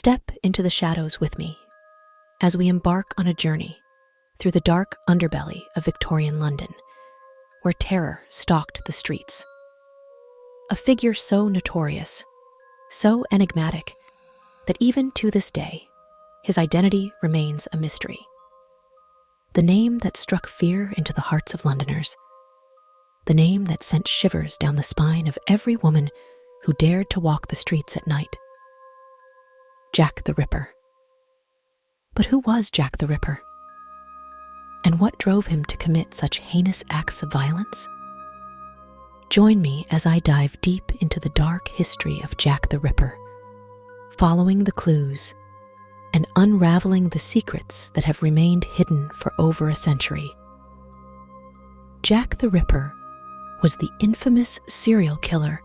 Step into the shadows with me as we embark on a journey through the dark underbelly of Victorian London, where terror stalked the streets. A figure so notorious, so enigmatic, that even to this day, his identity remains a mystery. The name that struck fear into the hearts of Londoners. The name that sent shivers down the spine of every woman who dared to walk the streets at night. Jack the Ripper. But who was Jack the Ripper? And what drove him to commit such heinous acts of violence? Join me as I dive deep into the dark history of Jack the Ripper, following the clues and unraveling the secrets that have remained hidden for over a century. Jack the Ripper was the infamous serial killer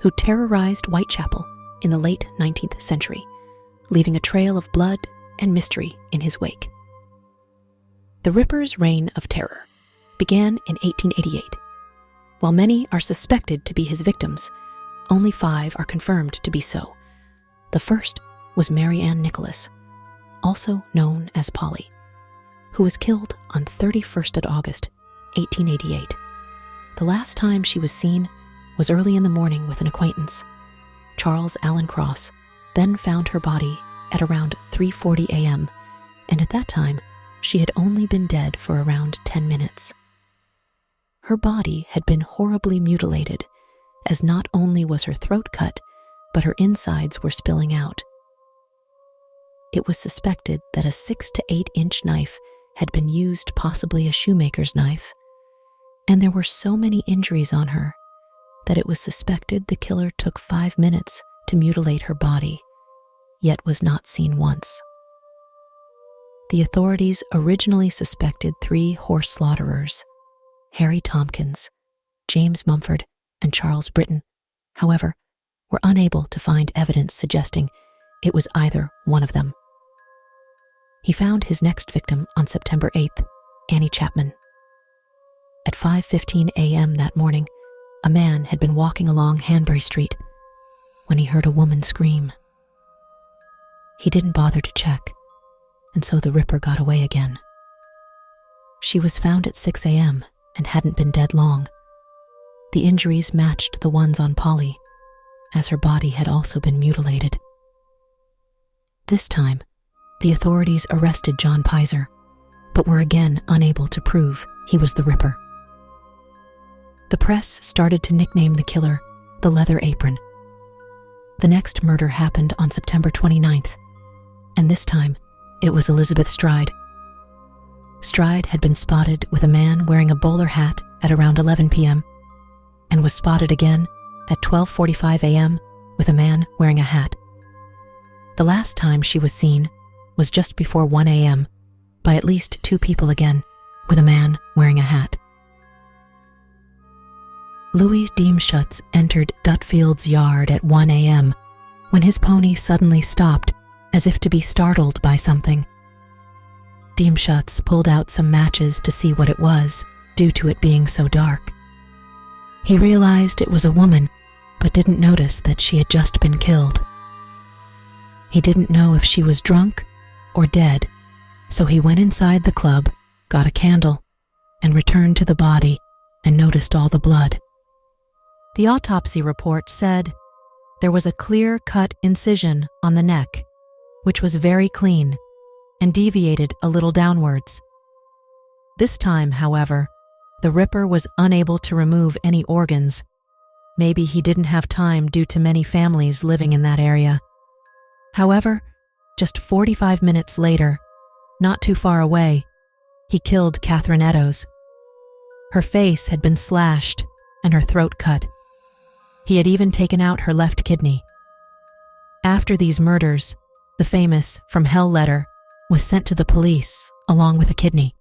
who terrorized Whitechapel in the late 19th century, leaving a trail of blood and mystery in his wake. The Ripper's reign of terror began in 1888. While many are suspected to be his victims, only 5 are confirmed to be so. The first was Mary Ann Nicholas, also known as Polly, who was killed on 31st of August, 1888. The last time she was seen was early in the morning with an acquaintance. Charles Allen Cross then found her body at around 3:40 a.m., and at that time, she had only been dead for around 10 minutes. Her body had been horribly mutilated, as not only was her throat cut, but her insides were spilling out. It was suspected that a 6 to 8 inch knife had been used, possibly a shoemaker's knife, and there were so many injuries on her that it was suspected the killer took 5 minutes to mutilate her body, yet was not seen once. The authorities originally suspected 3 horse slaughterers, Harry Tompkins, James Mumford, and Charles Britton, however, were unable to find evidence suggesting it was either one of them. He found his next victim on September 8th, Annie Chapman. At 5:15 a.m. that morning, a man had been walking along Hanbury Street when he heard a woman scream. He didn't bother to check, and so the Ripper got away again. She was found at 6 a.m. and hadn't been dead long. The injuries matched the ones on Polly, as her body had also been mutilated. This time, the authorities arrested John Pizer, but were again unable to prove he was the Ripper. The press started to nickname the killer the Leather Apron. The next murder happened on September 29th, and this time it was Elizabeth Stride. Stride had been spotted with a man wearing a bowler hat at around 11 p.m. and was spotted again at 12:45 a.m. with a man wearing a hat. The last time she was seen was just before 1 a.m. by at least 2 people again with a man wearing a hat. Louis Deemschutz entered Dutfield's yard at 1 a.m. when his pony suddenly stopped as if to be startled by something. Deemschutz pulled out some matches to see what it was, due to it being so dark. He realized it was a woman, but didn't notice that she had just been killed. He didn't know if she was drunk or dead, so he went inside the club, got a candle, and returned to the body and noticed all the blood. The autopsy report said there was a clear-cut incision on the neck, which was very clean and deviated a little downwards. This time, however, the Ripper was unable to remove any organs. Maybe he didn't have time due to many families living in that area. However, just 45 minutes later, not too far away, he killed Catherine Eddowes. Her face had been slashed and her throat cut. He had even taken out her left kidney. After these murders, the famous From Hell letter was sent to the police along with a kidney,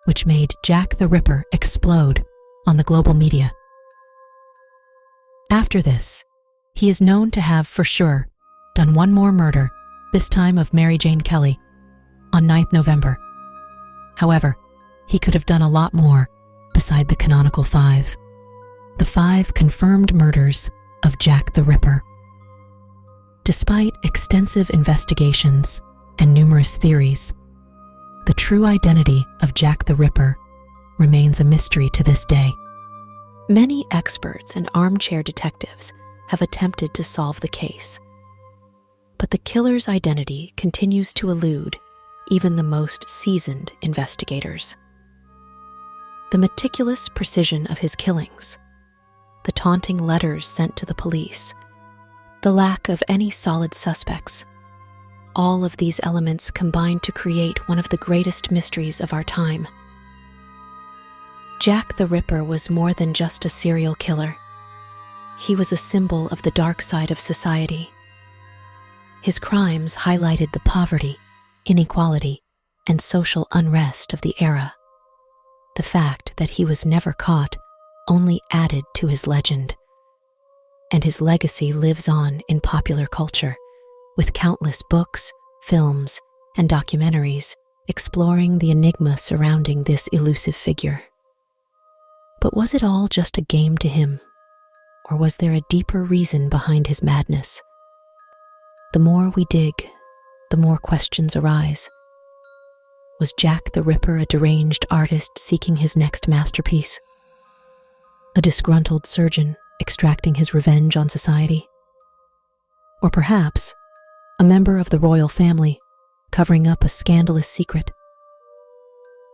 which made Jack the Ripper explode on the global media. After this, he is known to have for sure done one more murder, this time of Mary Jane Kelly, on 9th November. However, he could have done a lot more beside the canonical 5. The 5 confirmed murders of Jack the Ripper. Despite extensive investigations and numerous theories, the true identity of Jack the Ripper remains a mystery to this day. Many experts and armchair detectives have attempted to solve the case, but the killer's identity continues to elude even the most seasoned investigators. The meticulous precision of his killings, the taunting letters sent to the police, the lack of any solid suspects, all of these elements combine to create one of the greatest mysteries of our time. Jack the Ripper was more than just a serial killer. He was a symbol of the dark side of society. His crimes highlighted the poverty, inequality, and social unrest of the era. The fact that he was never caught only added to his legend, and his legacy lives on in popular culture, with countless books, films, and documentaries exploring the enigma surrounding this elusive figure. But was it all just a game to him, or was there a deeper reason behind his madness? The more we dig, the more questions arise. Was Jack the Ripper a deranged artist seeking his next masterpiece? A disgruntled surgeon extracting his revenge on society? Or perhaps a member of the royal family covering up a scandalous secret?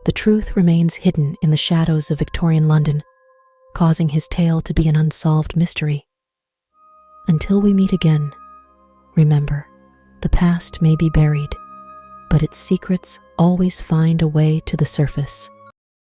The truth remains hidden in the shadows of Victorian London, causing his tale to be an unsolved mystery. Until we meet again, remember, the past may be buried, but its secrets always find a way to the surface.